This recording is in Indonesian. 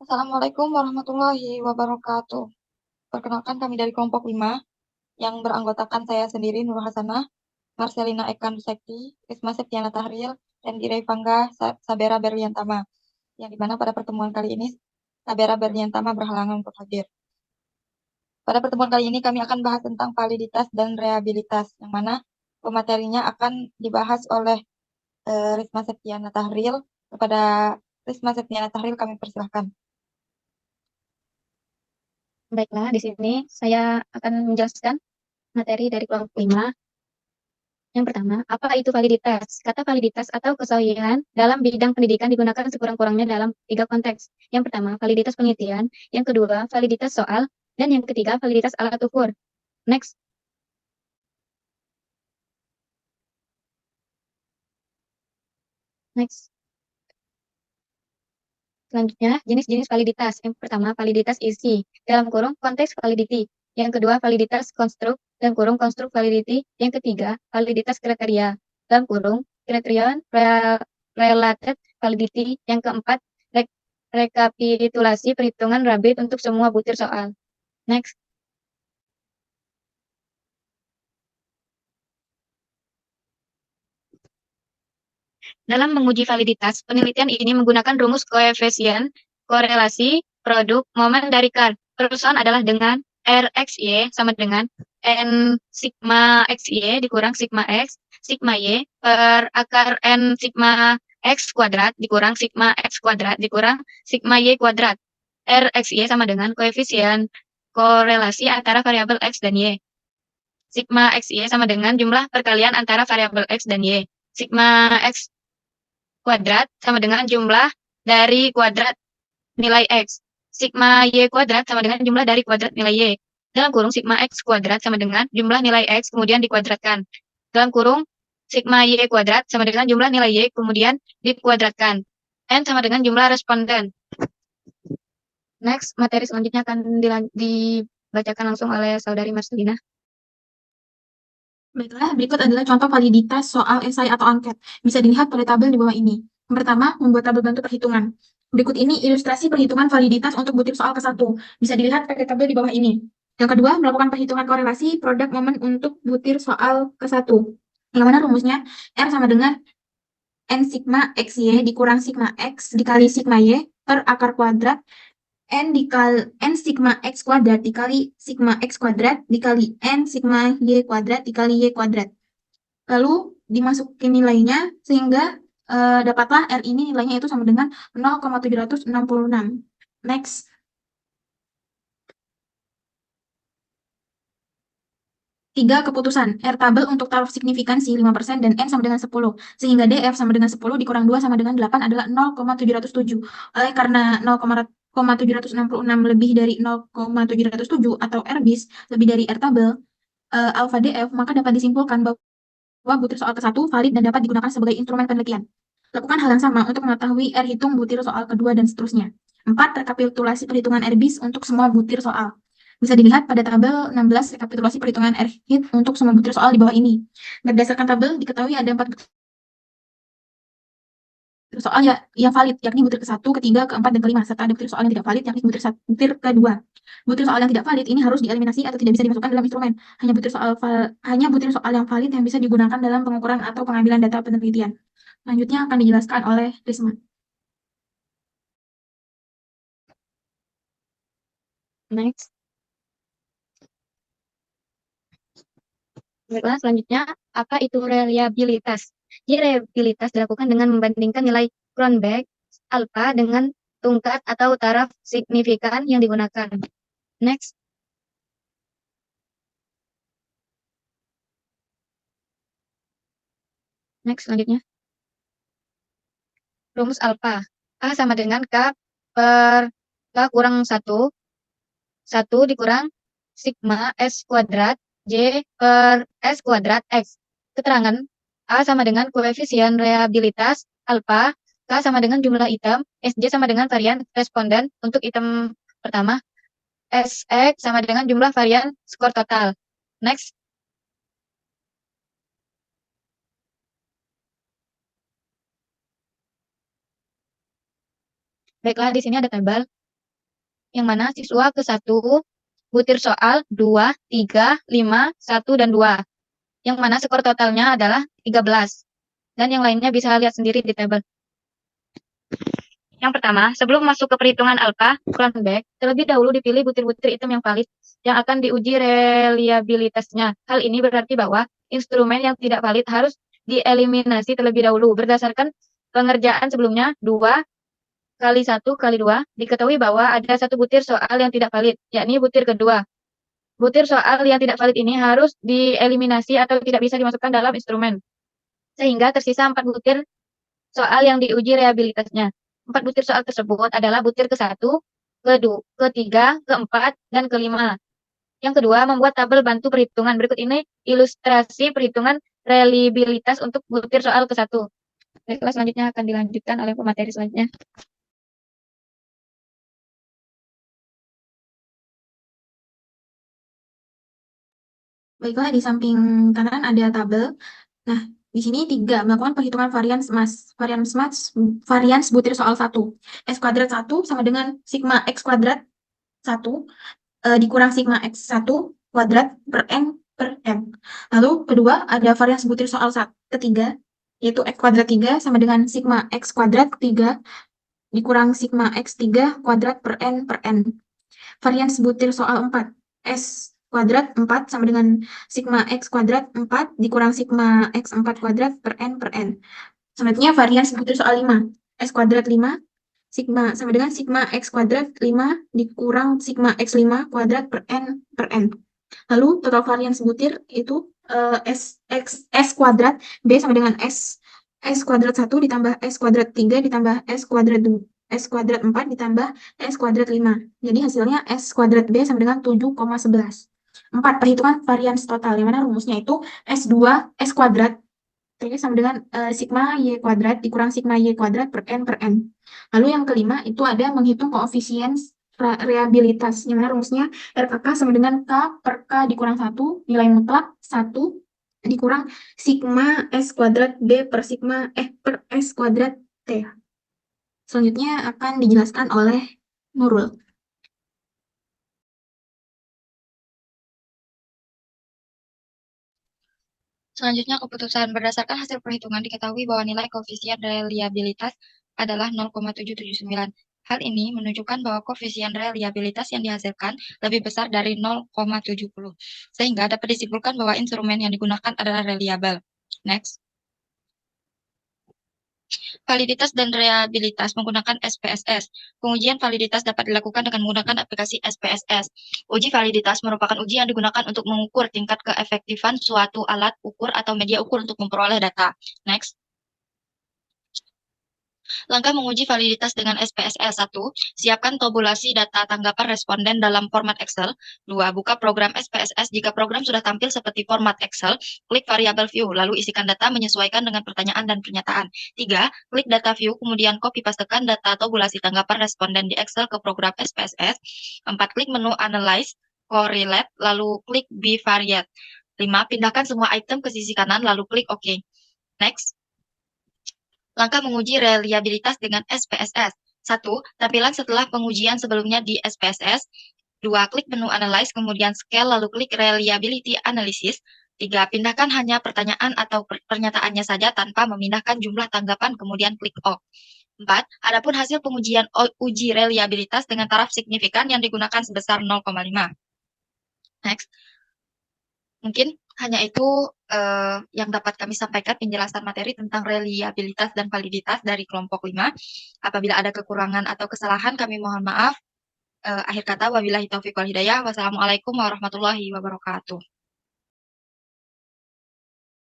Assalamualaikum warahmatullahi wabarakatuh. Perkenalkan kami dari kelompok 5 yang beranggotakan saya sendiri Nur Hasanah, Marcelina Ekan Sekti, Risma Septiana Tahril, dan Girei Fangga Sabera Berliantama. Yang dimana pada pertemuan kali ini Sabera Berliantama berhalangan untuk hadir. Pada pertemuan kali ini kami akan bahas tentang validitas dan reabilitas, yang mana pematerinya akan dibahas oleh Risma Septiana Tahril. Kepada Risma Septiana Tahril kami persilahkan. Baiklah, di sini saya akan menjelaskan materi dari kelompok 5. Yang pertama, apa itu validitas? Kata validitas atau kesahihan dalam bidang pendidikan digunakan sekurang-kurangnya dalam 3 konteks. Yang pertama, validitas penelitian. Yang kedua, validitas soal. Dan yang ketiga, validitas alat ukur. Next. Next. Selanjutnya, jenis-jenis validitas. Yang pertama, validitas isi, dalam kurung konteks validity. Yang kedua, validitas konstruk, dalam kurung konstruk validity. Yang ketiga, validitas kriteria, dalam kurung criterion related validity. Yang keempat, rekapitulasi perhitungan rabit untuk semua butir soal. Next. Dalam menguji validitas, penelitian ini menggunakan rumus koefisien korelasi produk momen dari KAR. Perusahaan adalah dengan RXY sama dengan N sigma XY dikurang sigma X, sigma Y per akar N sigma X kuadrat dikurang sigma X kuadrat dikurang sigma Y kuadrat. RXY sama dengan koefisien korelasi antara variabel X dan Y. Sigma XY sama dengan jumlah perkalian antara variabel X dan Y. Sigma X kuadrat sama dengan jumlah dari kuadrat nilai X. Sigma Y kuadrat sama dengan jumlah dari kuadrat nilai Y. Dalam kurung sigma X kuadrat sama dengan jumlah nilai X kemudian dikuadratkan. Dalam kurung sigma Y kuadrat sama dengan jumlah nilai Y kemudian dikuadratkan. N sama dengan jumlah responden. Next, materi selanjutnya akan dibacakan langsung oleh saudari Marcelina. Baiklah, berikut adalah contoh validitas soal esai atau angket. Bisa dilihat pada tabel di bawah ini. Yang pertama, membuat tabel bantu perhitungan. Berikut ini ilustrasi perhitungan validitas untuk butir soal ke-1. Bisa dilihat pada tabel di bawah ini. Yang kedua, melakukan perhitungan korelasi produk momen untuk butir soal ke-1. Yang mana rumusnya R sama dengan N sigma XY dikurang sigma X dikali sigma Y per akar kuadrat N sigma X kuadrat dikali sigma X kuadrat dikali N sigma Y kuadrat dikali Y kuadrat. Lalu dimasukin nilainya sehingga dapatlah R ini nilainya itu sama dengan 0,766. Next. Tiga keputusan. R tabel untuk taraf signifikansi 5% dan N sama dengan 10. Sehingga DF sama dengan 10 dikurang 2 sama dengan 8 adalah 0,707. Oleh karena 0,766 lebih dari 0,707 atau R bis lebih dari R tabel alfa DF, maka dapat disimpulkan bahwa butir soal ke-1 valid dan dapat digunakan sebagai instrumen penelitian. Lakukan hal yang sama untuk mengetahui R hitung butir soal kedua dan seterusnya. 4. Rekapitulasi perhitungan R bis untuk semua butir soal. Bisa dilihat pada tabel 16 rekapitulasi perhitungan R hit untuk semua butir soal di bawah ini. Berdasarkan tabel, diketahui ada 4 butir soal yang valid, yakni butir ke-1, ke-3, ke-4, dan ke-5, serta ada butir soal yang tidak valid, yakni butir ke-2. Butir soal yang tidak valid ini harus dieliminasi atau tidak bisa dimasukkan dalam instrumen. Hanya butir soal yang valid yang bisa digunakan dalam pengukuran atau pengambilan data penelitian. Selanjutnya akan dijelaskan oleh Risma. Next. Baiklah, selanjutnya, apa itu reliabilitas? Jadi, reliabilitas dilakukan dengan membandingkan nilai Cronbach alpha dengan tungkat atau taraf signifikan yang digunakan. Next. Next, selanjutnya. Rumus alpha. A sama dengan K per K kurang 1. 1 dikurang sigma S kuadrat J per S kuadrat X. Keterangan A sama dengan koefisien reliabilitas alpha, K sama dengan jumlah item, Sj sama dengan varian responden untuk item pertama, Sx sama dengan jumlah varian skor total. Next. Baiklah, di sini ada tabel. yang mana siswa ke-1 butir soal 2, 3, 5, 1, dan 2. Yang mana skor totalnya adalah 13. Dan yang lainnya bisa lihat sendiri di tabel. Yang pertama, sebelum masuk ke perhitungan alfa, Cronenberg, terlebih dahulu dipilih butir-butir item yang valid yang akan diuji reliabilitasnya. Hal ini berarti bahwa instrumen yang tidak valid harus dieliminasi terlebih dahulu. Berdasarkan pengerjaan sebelumnya, 2 kali 1 kali 2, diketahui bahwa ada satu butir soal yang tidak valid, yakni butir kedua. Butir soal yang tidak valid ini harus dieliminasi atau tidak bisa dimasukkan dalam instrumen. Sehingga tersisa 4 butir soal yang diuji reliabilitasnya. 4 butir soal tersebut adalah butir ke-1, ke-2, ke-3, ke-4, dan ke-5. Yang kedua, membuat tabel bantu perhitungan. Berikut ini ilustrasi perhitungan reliabilitas untuk butir soal ke-1. Kelas selanjutnya akan dilanjutkan oleh pemateri selanjutnya. Baiklah, di samping kanan ada tabel. Nah, di sini 3 melakukan perhitungan varians butir soal 1. S kuadrat 1 sama dengan sigma X kuadrat 1 dikurang sigma X1 kuadrat per N per M. Lalu kedua ada varians butir soal ketiga, yaitu X kuadrat 3 sama dengan sigma X kuadrat 3 dikurang sigma X3 kuadrat per N per N. Varians butir soal 4, S kuadrat 4 sama dengan sigma X kuadrat 4 dikurang sigma X4 kuadrat per N per N. Selanjutnya varians butir soal 5, S kuadrat 5 sigma sama dengan sigma X kuadrat 5 dikurang sigma X5 kuadrat per N. Lalu total varians butir itu S kuadrat B sama dengan S kuadrat 1 ditambah S kuadrat 3 ditambah S kuadrat 4 ditambah S kuadrat 5. Jadi hasilnya S kuadrat B sama dengan 7,11. 4. Perhitungan varians total, yang mana rumusnya itu S2 S kuadrat T sama dengan sigma Y kuadrat dikurang sigma Y kuadrat per N. Lalu yang kelima itu ada menghitung koefisien reliabilitas, yang mana rumusnya RKK sama dengan K per K dikurang 1, nilai mutlak 1 dikurang sigma S kuadrat B per S kuadrat T. Selanjutnya akan dijelaskan oleh Nurul. Selanjutnya, keputusan berdasarkan hasil perhitungan diketahui bahwa nilai koefisien reliabilitas adalah 0,779. Hal ini menunjukkan bahwa koefisien reliabilitas yang dihasilkan lebih besar dari 0,70, sehingga dapat disimpulkan bahwa instrumen yang digunakan adalah reliabel. Next. Validitas dan reliabilitas menggunakan SPSS. Pengujian validitas dapat dilakukan dengan menggunakan aplikasi SPSS. Uji validitas merupakan uji yang digunakan untuk mengukur tingkat keefektifan suatu alat ukur atau media ukur untuk memperoleh data. Next. Langkah menguji validitas dengan SPSS. 1. Siapkan tabulasi data tanggapan responden dalam format Excel. 2. Buka program SPSS. Jika program sudah tampil seperti format Excel, klik variable view, lalu isikan data menyesuaikan dengan pertanyaan dan pernyataan. 3. Klik data view, kemudian copy pastekan data tabulasi tanggapan responden di Excel ke program SPSS. 4. Klik menu Analyze, Correlate, lalu klik Bivariate. 5. Pindahkan semua item ke sisi kanan, lalu klik OK. Next. Langkah menguji reliabilitas dengan SPSS. 1. Tampilan setelah pengujian sebelumnya di SPSS. 2. Klik menu Analyze, kemudian Scale, lalu klik Reliability Analysis. 3. Pindahkan hanya pertanyaan atau pernyataannya saja tanpa memindahkan jumlah tanggapan, kemudian klik OK. 4. Adapun hasil pengujian uji reliabilitas dengan taraf signifikan yang digunakan sebesar 0,5. Next. Mungkin hanya itu yang dapat kami sampaikan penjelasan materi tentang reliabilitas dan validitas dari kelompok 5. Apabila ada kekurangan atau kesalahan, kami mohon maaf. Akhir kata, wabillahi taufiq wal hidayah. Wassalamualaikum warahmatullahi wabarakatuh.